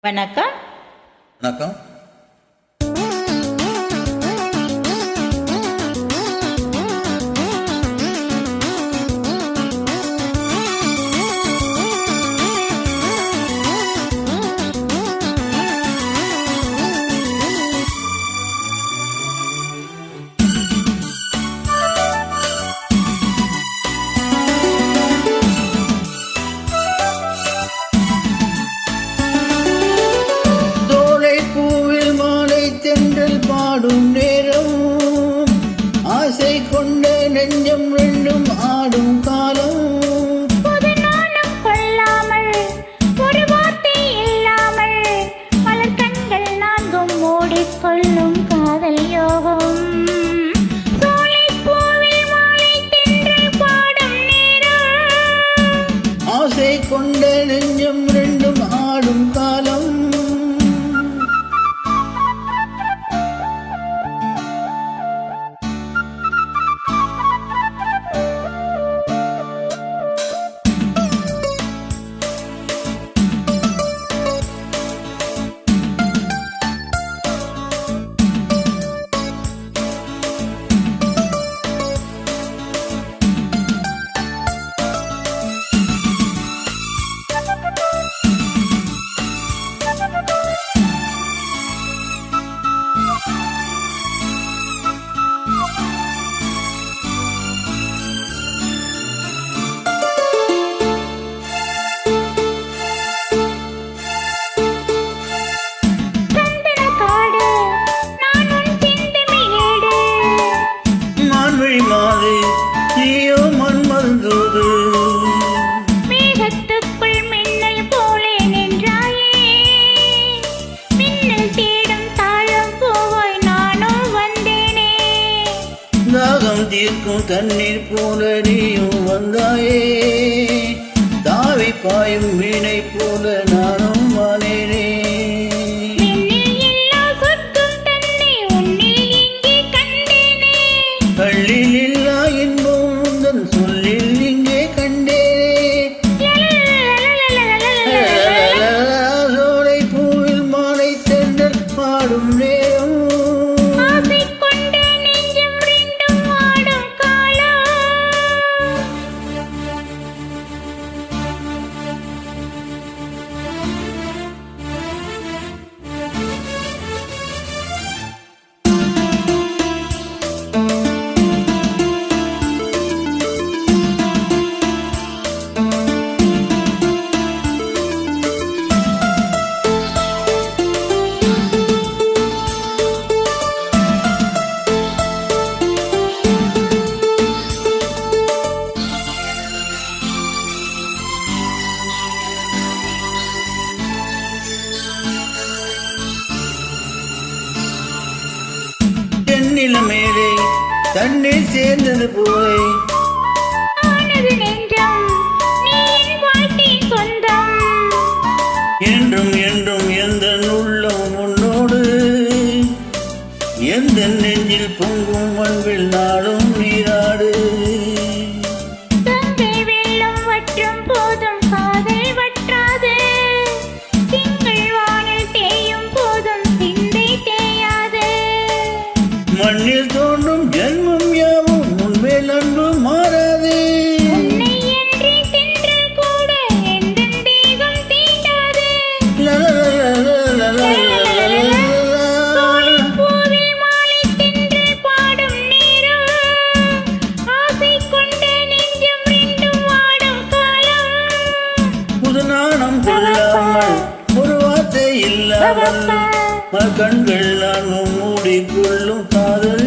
வணக்கம். வணக்கம். பாடும் நேரம் ஆசை கொண்ட நெஞ்சம் ரெண்டும் ஆடும் காலம் கொள்ளாமல் ஒரு வார்த்தை இல்லாமல் மலர் கண்கள் நான்கும் மூடிக்கொள்ளும் காதல் யோகம் ஆசை கொண்ட நெஞ்சம் ரெண்டும் ஆடும் காலம் நீயோ மன்மந்தோடு மேகத்துக்குள் மின்னல் போலே நின்றாயே மின்னல் தேடும் தாழம் போவாய் நானும் வந்தேனே தாகம் தீர்க்கும் தண்ணீர் போல நீயும் வந்தாயே தாவி பாயும் மீனை போல நானும் வானேனே கள்ளில் இல்லா இன்பம் உந்தன் சொல்லில் இங்கே கண்டேனே சோலை பூவில் மாலை தென்றல் பாடும் நேரம் தென்னில மேலே தண்ணீர் சேர்ந்தது போய் என்றும் என்றும் எந்த உள்ளம் உன்னோடு எந்த நெஞ்சில் பொங்கும் அன்பில் நாளும் நீராடு மண்ணில் தோன்றும் ஜென்மம் யாவும் உன்மேல் அன்பு மாறாது புது நாணம் கொள்ளாமல் ஒரு வார்த்தை இல்லாமல் கண்கள் நான் மூடிக்கொள்ளும் காதல்